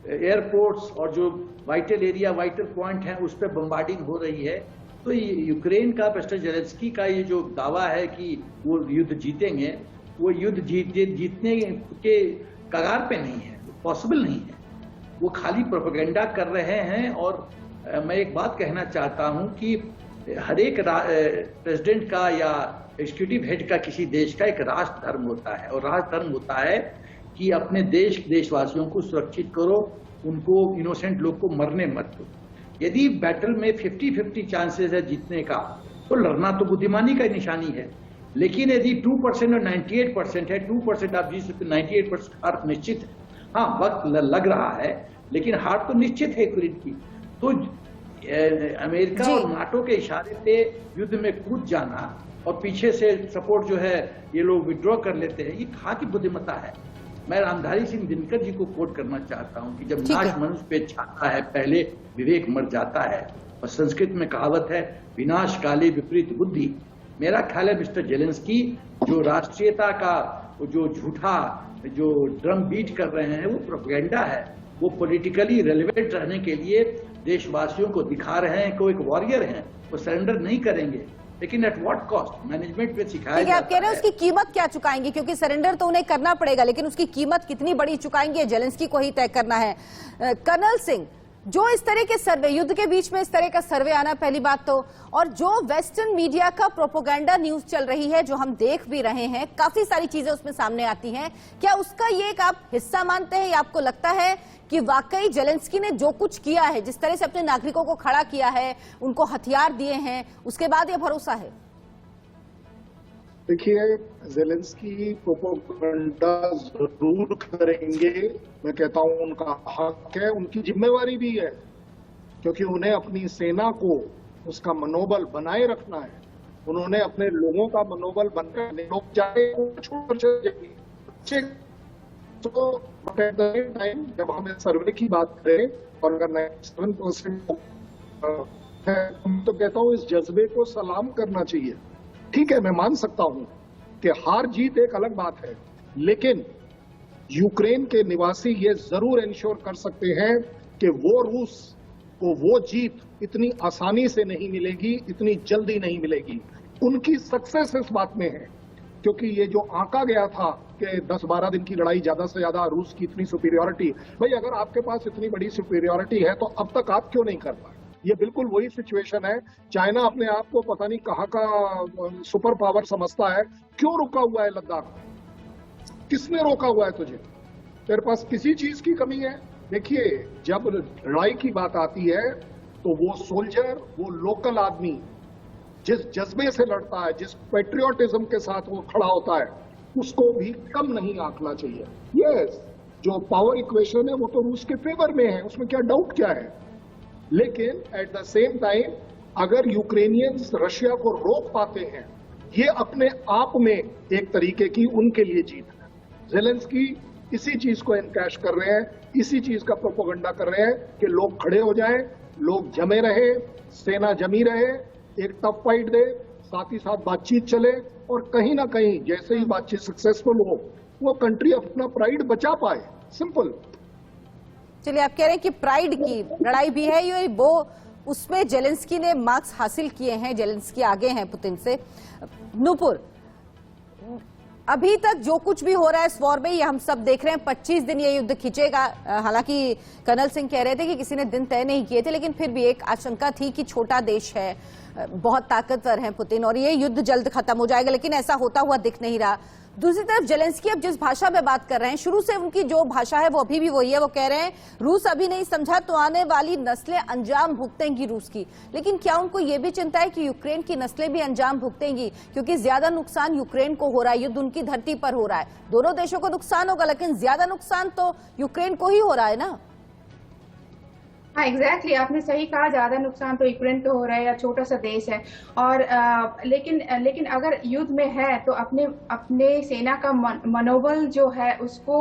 एयरपोर्ट्स और जो वाइटल एरिया, वाइटल पॉइंट है, उस पर बम्बार्डिंग हो रही है। तो यूक्रेन का मिस्टर जेलेंस्की का ये जो दावा है कि वो युद्ध जीतेंगे, वो युद्ध जीतने के कगार पे नहीं है, पॉसिबल नहीं है। वो खाली प्रोपेगेंडा कर रहे हैं। और मैं एक बात कहना चाहता हूं कि हर एक प्रेसिडेंट का या एग्जीक्यूटिव हेड का किसी देश का एक राष्ट्र धर्म होता है, और राष्ट्र धर्म होता है कि अपने देशवासियों को सुरक्षित करो, उनको इनोसेंट लोग को मरने मत दो। यदि बैटल में 50-50 चांसेस है जीतने का, तो लड़ना तो बुद्धिमानी का निशानी है। लेकिन यदि 2% और 98% है, 2% आप जीत सकते, 98% हार निश्चित है। हाँ, वक्त लग रहा है, लेकिन हार तो निश्चित है यूक्रेन की। तो अमेरिका और नाटो के इशारे पे युद्ध में कूद जाना और पीछे से सपोर्ट जो है ये लोग विड्रॉ कर लेते हैं, ये कहाँ की बुद्धिमत्ता है। मैं रामधारी सिंह दिनकर जी को कोट करना चाहता हूं कि जब नाश मनुष्य पे छाता है, पहले विवेक मर जाता है। और संस्कृत में कहावत है, विनाश काले विपरीत बुद्धि। मेरा ख्याल है मिस्टर जेलेंस्की जो राष्ट्रीयता का जो झूठा जो ड्रम बीट कर रहे हैं वो प्रोपेगेंडा है। वो पॉलिटिकली रेलेवेंट रहने के लिए देशवासियों को दिखा रहे हैं कि वो एक वॉरियर हैं, वो सरेंडर नहीं करेंगे। लेकिन एट व्हाट कॉस्ट? मैनेजमेंट में सिखाया जाता है। आप कह रहे हैं उसकी कीमत क्या चुकाएंगे, क्योंकि सरेंडर तो उन्हें करना पड़ेगा, लेकिन उसकी कीमत कितनी बड़ी चुकाएंगे जेलेंस्की को ही तय करना है। कर्नल सिंह, जो इस तरह के सर्वे, युद्ध के बीच में इस तरह का सर्वे आना पहली बात तो, और जो वेस्टर्न मीडिया का प्रोपोगेंडा न्यूज चल रही है, जो हम देख भी रहे हैं, काफी सारी चीजें उसमें सामने आती हैं, क्या उसका ये एक आप हिस्सा मानते हैं या आपको लगता है कि वाकई जेलेंस्की ने जो कुछ किया है, जिस तरह से अपने नागरिकों को खड़ा किया है, उनको हथियार दिए हैं, उसके बाद ये भरोसा है? देखिए, जेलेंस्की प्रोपेगेंडा जरूर करेंगे, मैं कहता हूं उनका हक है, उनकी जिम्मेवारी भी है, क्योंकि उन्हें अपनी सेना को उसका मनोबल बनाए रखना है। उन्होंने अपने लोगों का मनोबल बनाए, लोग चाहे तो एट द सेम टाइम जब हम सर्वे की बात करें और अगर 97% है, तो कहता हूं इस जज्बे को सलाम करना चाहिए। ठीक है, मैं मान सकता हूं कि हार जीत एक अलग बात है, लेकिन यूक्रेन के निवासी ये जरूर इंश्योर कर सकते हैं कि वो रूस को वो जीत इतनी आसानी से नहीं मिलेगी, इतनी जल्दी नहीं मिलेगी। उनकी सक्सेस इस बात में है, क्योंकि ये जो आंका गया था कि 10-12 दिन की लड़ाई, ज्यादा से ज्यादा रूस की इतनी सुपीरियरिटी, भाई अगर आपके पास इतनी बड़ी सुपीरियरिटी है तो अब तक आप क्यों नहीं कर पाए? ये बिल्कुल वही सिचुएशन है। चाइना अपने आप को पता नहीं कहाँ का सुपर पावर समझता है। क्यों रुका हुआ है लद्दाख? किसने रोका हुआ है तुझे? तेरे पास किसी चीज की कमी है? देखिए, जब लड़ाई की बात आती है तो वो सोल्जर, वो लोकल आदमी जिस जज्बे से लड़ता है, जिस पेट्रियोटिज्म के साथ वो खड़ा होता है, उसको भी कम नहीं आंकना चाहिए। यस, जो पावर इक्वेशन है वो तो रूस के फेवर में है, उसमें क्या डाउट क्या है, लेकिन एट द सेम टाइम अगर यूक्रेनियंस रशिया को रोक पाते हैं, ये अपने आप में एक तरीके की उनके लिए जीत है। जेलेंस्की इसी चीज को एनकैश कर रहे हैं, इसी चीज का प्रोपेगेंडा कर रहे हैं कि लोग खड़े हो जाएं, लोग जमे रहे, सेना जमी रहे, एक टफ फाइट दे, साथ ही साथ बातचीत चले, और कहीं ना कहीं जैसे ही बातचीत सक्सेसफुल हो, वो कंट्री अपना प्राइड बचा पाए। सिंपल। चलिए, आप कह रहे हैं कि प्राइड की लड़ाई भी है ये, वो उसमें जेलेंस्की ने मार्क्स हासिल किए हैं, जेलेंस्की आगे हैं पुतिन से। नूपुर, अभी तक जो कुछ भी हो रहा है इस वॉर में, ये हम सब देख रहे हैं, 25 दिन ये युद्ध खींचेगा। हालांकि कर्नल सिंह कह रहे थे कि किसी ने दिन तय नहीं किए थे, लेकिन फिर भी एक आशंका थी कि छोटा देश है, बहुत ताकतवर है पुतिन, और ये युद्ध जल्द खत्म हो जाएगा, लेकिन ऐसा होता हुआ दिख नहीं रहा। दूसरी तरफ जेलेंस्की अब जिस भाषा में बात कर रहे हैं, शुरू से उनकी जो भाषा है वो अभी भी वही है। वो कह रहे हैं रूस अभी नहीं समझा तो आने वाली नस्लें अंजाम भुगतेंगी रूस की। लेकिन क्या उनको ये भी चिंता है कि यूक्रेन की नस्लें भी अंजाम भुगतेंगी? क्योंकि ज्यादा नुकसान यूक्रेन को हो रहा है, युद्ध उनकी धरती पर हो रहा है। दोनों देशों को नुकसान होगा, लेकिन ज्यादा नुकसान तो यूक्रेन को ही हो रहा है ना। हाँ, एग्जैक्टली, आपने सही कहा, ज्यादा नुकसान तो यूक्रेन को हो रहा है, या छोटा सा देश है। और लेकिन अगर युद्ध में है तो अपने सेना का मनोबल जो है उसको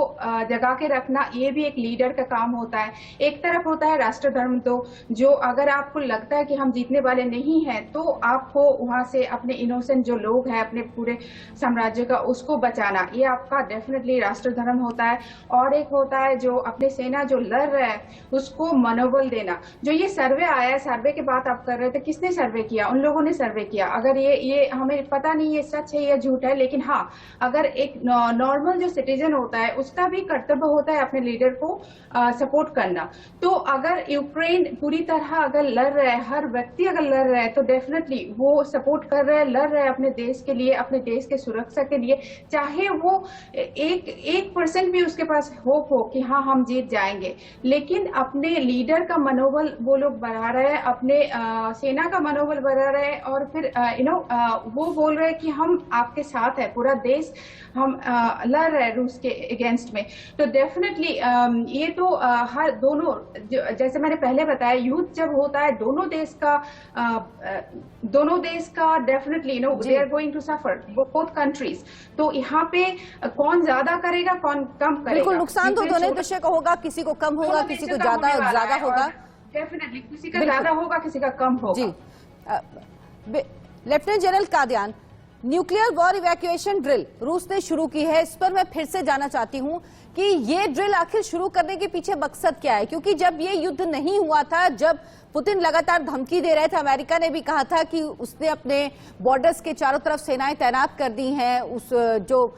जगा के रखना, ये भी एक लीडर का काम होता है। एक तरफ होता है राष्ट्र धर्म, तो जो अगर आपको लगता है कि हम जीतने वाले नहीं हैं, तो आपको वहां से अपने इनोसेंट जो लोग हैं, अपने पूरे साम्राज्य का, उसको बचाना, ये आपका डेफिनेटली राष्ट्र धर्म होता है। और एक होता है जो अपने सेना जो लड़ रहा है उसको मनोबल बल देना। जो ये सर्वे आया, सर्वे की बात आप कर रहे थे, किसने सर्वे किया? उन लोगों ने सर्वे किया। अगर ये हमें पता नहीं ये सच है या झूठ है, लेकिन हाँ, अगर एक नॉर्मल जो सिटीजन होता है उसका भी कर्तव्य होता है अपने लीडर को सपोर्ट करना। तो अगर यूक्रेन पूरी तरह अगर लड़ रहा है, हर व्यक्ति अगर लड़ रहा है, तो डेफिनेटली वो सपोर्ट कर रहा है, लड़ रहा है अपने देश के लिए, अपने देश के सुरक्षा के लिए। चाहे वो 1% भी उसके पास होप हो कि हाँ हम जीत जाएंगे, लेकिन अपने लीडर का मनोबल वो लोग बढ़ा रहे हैं, अपने सेना का मनोबल बढ़ा रहे हैं, और फिर वो बोल रहे हैं कि हम आपके साथ है, पूरा देश हम लड़ रहे हैं रूस के अगेंस्ट में। तो डेफिनेटली ये तो हर दोनों, जैसे मैंने पहले बताया, युद्ध जब होता है दोनों देश का definitely they are going to suffer, both countries. तो यहाँ पे कौन ज्यादा करेगा, कौन कम करेगा? बिल्कुल, नुकसान तो दोनों देशों को होगा, किसी को कम होगा, किसी को ज्यादा होगा। डेफिनेटली किसी का ज्यादा होगा, किसी का कम होगा। जी, lieutenant general Kadian, nuclear war evacuation drill रूस ने शुरू की है, इस पर मैं फिर से जानना चाहती हूं कि ये ड्रिल आखिर शुरू करने के पीछे मकसद क्या है? क्योंकि जब ये युद्ध नहीं हुआ था, जब पुतिन लगातार धमकी दे रहे थे, अमेरिका ने भी कहा था कि उसने अपने बॉर्डर्स के चारों तरफ सेनाएं तैनात कर दी हैं, उस जो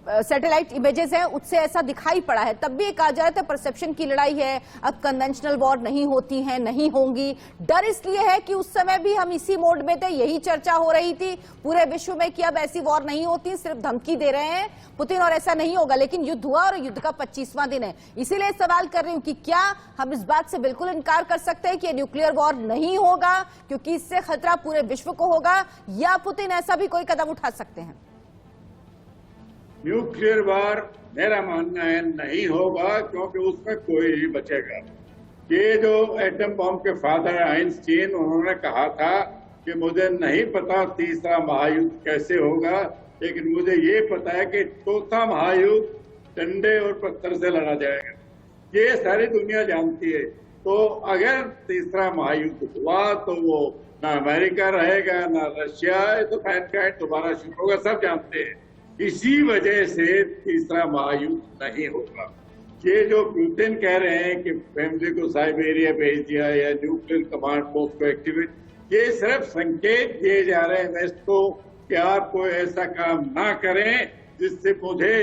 सैटेलाइट इमेजेस हैं उससे ऐसा दिखाई पड़ा है। तब भी ये कहा जा रहा था परसेप्शन की लड़ाई है, अब कन्वेंशनल वॉर नहीं होती है, नहीं होंगी। डर इसलिए है कि उस समय भी हम इसी मोड में थे, यही चर्चा हो रही थी पूरे विश्व में कि अब ऐसी वॉर नहीं होती, सिर्फ धमकी दे रहे हैं पुतिन और ऐसा नहीं होगा। लेकिन युद्ध हुआ और युद्ध का 25वां दिन है। इसीलिए सवाल कर रही हूं कि क्या हम इस बात से बिल्कुल इनकार कर सकते हैं कि न्यूक्लियर वॉर नहीं होगा क्योंकि इससे खतरा पूरे विश्व को होगा, या पुतिन ऐसा भी कोई कदम उठा सकते हैं? न्यूक्लियर वार मेरा मानना है नहीं होगा, क्योंकि उसमें कोई नहीं बचेगा। ये जो एटम बम के फादर आइंस्टीन, उन्होंने कहा था कि मुझे नहीं पता तीसरा महायुद्ध कैसे होगा, लेकिन मुझे ये पता है कि चौथा महायुद्ध डंडे और पत्थर से लड़ा जाएगा। ये सारी दुनिया जानती है। तो अगर तीसरा महायुद्ध हुआ तो वो ना अमेरिका रहेगा ना रशिया, तो मैनकाइंड दोबारा शुरू होगा, सब जानते हैं। इसी वजह से तीसरा महायुद्ध नहीं होगा। ये जो पुतिन कह रहे हैं कि फैमिली को साइबेरिया भेज दिया या न्यूक्लियर कमांड पोस्ट को एक्टिवेट, ये सिर्फ संकेत दिए जा रहे हैं वेस्ट को कि आप कोई ऐसा काम ना करें जिससे मुझे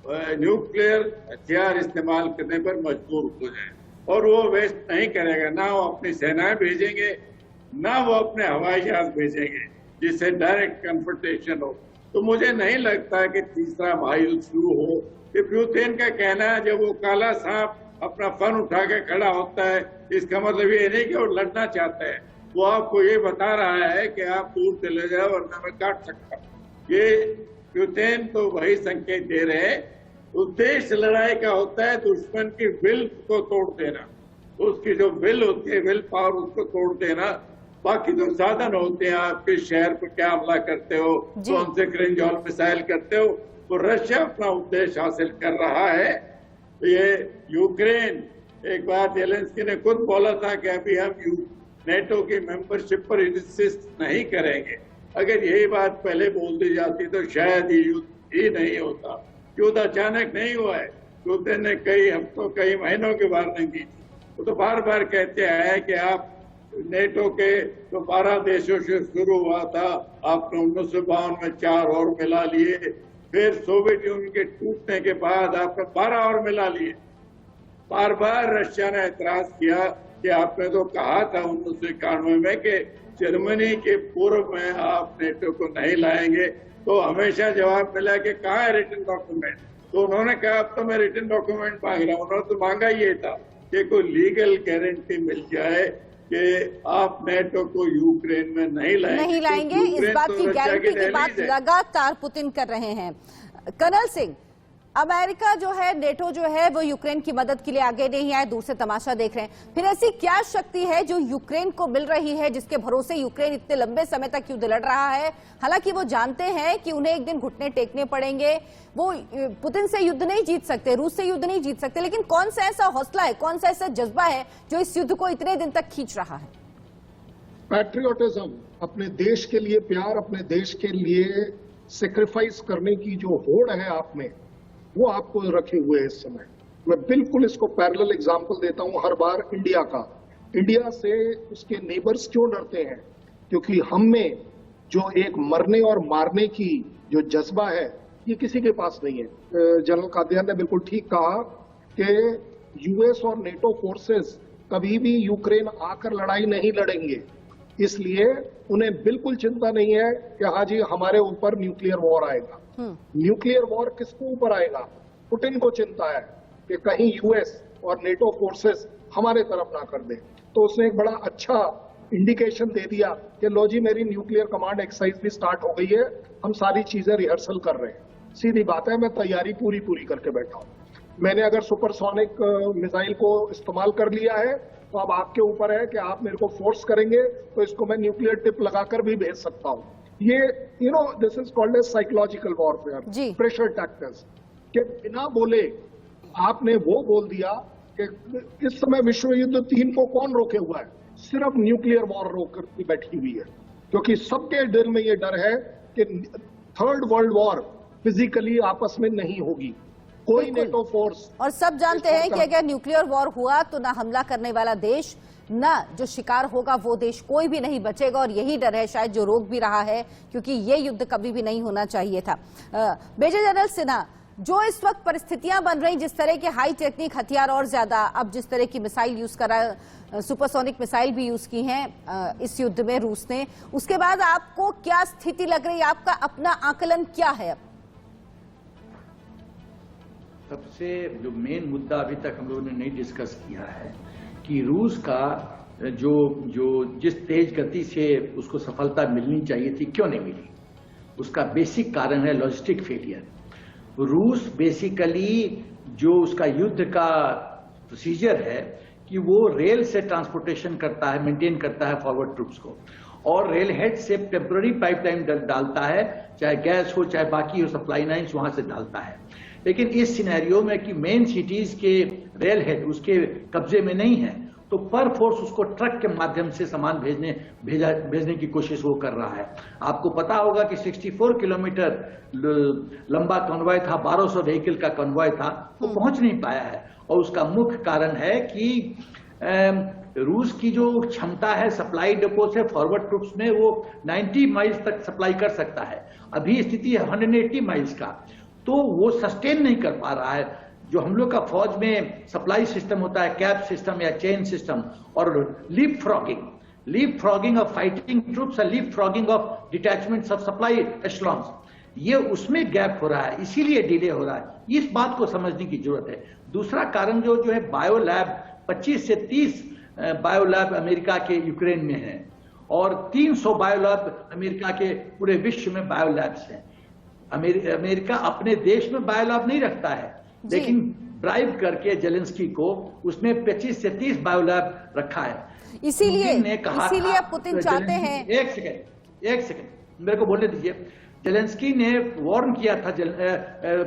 न्यूक्लियर हथियार इस्तेमाल करने पर मजबूर हो जाए। और वो वेस्ट नहीं करेगा, ना वो अपनी सेनाएं भेजेंगे, ना वो अपने हवाई जहाज भेजेंगे जिससे डायरेक्ट कन्फ्रंटेशन हो। तो मुझे नहीं लगता कि तीसरा महायुद्ध शुरू हो। ये पुतिन का कहना है, जब वो काला सांप अपना फन उठा के खड़ा होता है, इसका मतलब ये नहीं कि वो लड़ना चाहता है, वो आपको ये बता रहा है कि आप दूर चले जाओ वरना मैं काट सकता हूँ। ये पुतिन तो वही संकेत दे रहे हैं। उद्देश्य लड़ाई का होता है दुश्मन की विल को तोड़ देना, उसकी जो विल होती है, विल पावर, उसको तोड़ देना। बाकी जो साधन होते हैं, आपके शहर पर क्या हमला करते हो, कौन से क्रिंजॉल मिसाइल करते हो, तो रशिया अपना उद्देश्य हासिल कर रहा है। तो ये यूक्रेन, एक बार जेलेंस्की ने खुद बोला था कि अभी हम नेटो की मेंबरशिप पर इंसिस्ट नहीं करेंगे। अगर यही बात पहले बोल दी जाती तो शायद ये युद्ध ही नहीं होता। युद्ध अचानक नहीं हुआ है, पुतिन ने कई हफ्तों कई महीनों की वार्निंग दी थी। वो तो बार बार कहते हैं कि आप नेटो के जो 12 देशों से शुरू हुआ था, आपने 1952 में 4 और मिला लिए, फिर सोवियत यूनियन के टूटने के बाद आपने 12 और मिला लिए। बार बार रशिया ने एतराज किया कि आपने तो कहा था 1991 में कि जर्मनी के पूर्व में आप नेटो को नहीं लाएंगे। तो हमेशा जवाब मिला कि कहाँ है रिटन डॉक्यूमेंट। तो उन्होंने कहा अब तो मैं रिटन डॉक्यूमेंट मांग रहा हूँ। उन्होंने तो मांगा ये था कि कोई लीगल गारंटी मिल जाए कि आप नेटो को यूक्रेन में नहीं लाएंगे। इस बात की गारंटी की बात लगातार पुतिन कर रहे हैं। कर्नल सिंह, अमेरिका जो है, नेटो जो है, वो यूक्रेन की मदद के लिए आगे नहीं आए, दूर से तमाशा देख रहे हैं। फिर ऐसी क्या शक्ति है जो यूक्रेन को मिल रही है, जिसके भरोसे यूक्रेन इतने लंबे समय तक युद्ध लड़ रहा है? हालांकि वो जानते हैं कि उन्हें एक दिन घुटने टेकने पड़ेंगे, वो पुतिन से युद्ध नहीं जीत सकते, रूस से युद्ध नहीं जीत सकते, लेकिन कौन सा ऐसा हौसला है, कौन सा ऐसा जज्बा है जो इस युद्ध को इतने दिन तक खींच रहा है? पैट्रियोटिज्म, अपने देश के लिए प्यार, अपने देश के लिए सेक्रीफाइस करने की जो होड़ है आप में, वो आपको रखे हुए है इस समय। मैं बिल्कुल इसको पैरेलल एग्जांपल देता हूं हर बार इंडिया का। इंडिया से उसके नेबर्स क्यों डरते हैं? क्योंकि हम में जो एक मरने और मारने की जो जज्बा है, ये किसी के पास नहीं है। जनरल कादियान ने बिल्कुल ठीक कहा कि यूएस और नेटो फोर्सेस कभी भी यूक्रेन आकर लड़ाई नहीं लड़ेंगे, इसलिए उन्हें बिल्कुल चिंता नहीं है कि हाँ जी हमारे ऊपर न्यूक्लियर वॉर आएगा। न्यूक्लियर वॉर किसके ऊपर आएगा? पुतिन को चिंता है कि कहीं यूएस और नेटो फोर्सेस हमारे तरफ ना कर दे। तो उसने एक बड़ा अच्छा इंडिकेशन दे दिया कि लो जी मेरी न्यूक्लियर कमांड एक्सरसाइज भी स्टार्ट हो गई है, हम सारी चीजें रिहर्सल कर रहे हैं। सीधी बात है, मैं तैयारी पूरी करके बैठा हूं। मैंने अगर सुपरसोनिक मिसाइल को इस्तेमाल कर लिया है तो अब आपके ऊपर है कि आप मेरे को फोर्स करेंगे तो इसको मैं न्यूक्लियर टिप लगाकर भी भेज सकता हूं। ये this is called as psychological warfare, pressure tactics, कि बिना बोले आपने वो बोल दिया कि इस समय विश्व युद्ध 3 को कौन रोके हुआ है? सिर्फ न्यूक्लियर वॉर रोक कर बैठी हुई है, क्योंकि सबके दिल में ये डर है कि थर्ड वर्ल्ड वॉर फिजिकली आपस में नहीं होगी, कोई नेटो फोर्स। और सब जानते हैं कि अगर न्यूक्लियर वॉर हुआ तो ना हमला करने वाला देश, ना जो शिकार होगा वो देश, कोई भी नहीं बचेगा। और यही डर है शायद जो रोक भी रहा है, क्योंकि ये युद्ध कभी भी नहीं होना चाहिए था। मेजर जनरल सिन्हा, जो इस वक्त परिस्थितियां बन रही, जिस तरह के हाई टेक्निक हथियार और ज्यादा, अब जिस तरह की मिसाइल यूज करा, सुपरसोनिक मिसाइल भी यूज की हैं इस युद्ध में रूस ने, उसके बाद आपको क्या स्थिति लग रही है? आपका अपना आकलन क्या है? अब सबसे जो मेन मुद्दा अभी तक हम लोगों ने नहीं डिस्कस किया है कि रूस का जो जिस तेज गति से उसको सफलता मिलनी चाहिए थी, क्यों नहीं मिली? उसका बेसिक कारण है लॉजिस्टिक फेलियर। रूस बेसिकली जो उसका युद्ध का प्रोसीजर है कि वो रेल से ट्रांसपोर्टेशन करता है, मेंटेन करता है फॉरवर्ड ट्रूप्स को, और रेल हेड से टेम्पररी पाइपलाइन डालता है, चाहे गैस हो चाहे बाकी हो सप्लाई लाइन्स, वहां से डालता है। लेकिन इस सिनेरियो में कि मेन सिटीज के रेल हेड उसके कब्जे में नहीं है, तो पर फोर्स उसको ट्रक के माध्यम से सामान भेजने की कोशिश वो कर रहा है। आपको पता होगा कि 64 किलोमीटर लंबा कॉन्वॉय था, 1200 व्हीकल का कॉन्वॉय था, वो पहुंच नहीं पाया है। और उसका मुख्य कारण है कि रूस की जो क्षमता है सप्लाई डिपो से फॉरवर्ड ट्रूप्स में, वो 90 माइल्स तक सप्लाई कर सकता है। अभी स्थिति है 180 माइल्स का, तो वो सस्टेन नहीं कर पा रहा है। जो हम लोग का फौज में सप्लाई सिस्टम होता है, कैप सिस्टम या चेन सिस्टम, और leap frogging of fighting troops और leap frogging of detachments of supply echelons, ये उसमें गैप हो रहा है, इसीलिए डिले हो रहा है। इस बात को समझने की जरूरत है। दूसरा कारण जो है बायोलैब, 25 से 30 बायोलैब अमेरिका के यूक्रेन में है, और 300 बायोलैब अमेरिका के पूरे विश्व में बायोलैब्स हैं। अमेरिका अपने देश में बायोलैब नहीं रखता है, लेकिन ब्राइब करके जेलेंस्की को उसने 25 से 30 बायोलैब रखा है। इसीलिए पुतिन चाहते हैं। एक सेकंड मेरे को बोलने दीजिए। जेलेंस्की ने वार्न किया था,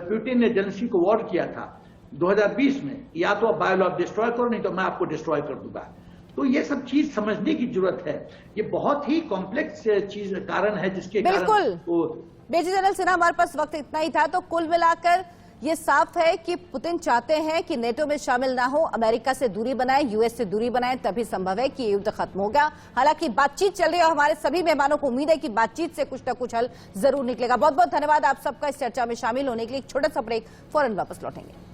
पुतिन ने जेलेंस्की को वार्न किया था 2020 में, या तो आप बायोलैब डिस्ट्रॉय करो, नहीं तो मैं आपको डिस्ट्रॉय कर दूंगा। तो ये सब चीज समझने की जरूरत है। ये बहुत ही कॉम्प्लेक्स चीज कारण है जिसके कारण मेजर जनरल सिन्हा, हमारे पास वक्त इतना ही था, तो कुल मिलाकर ये साफ है कि पुतिन चाहते हैं कि नेटो में शामिल ना हो, अमेरिका से दूरी बनाए, यूएस से दूरी बनाए, तभी संभव है कि ये युद्ध खत्म हो गया। हालांकि बातचीत चल रही है और हमारे सभी मेहमानों को उम्मीद है कि बातचीत से कुछ ना कुछ हल जरूर निकलेगा। बहुत बहुत धन्यवाद आप सबका इस चर्चा में शामिल होने के लिए। एक छोटा सा ब्रेक, फौरन वापस लौटेंगे।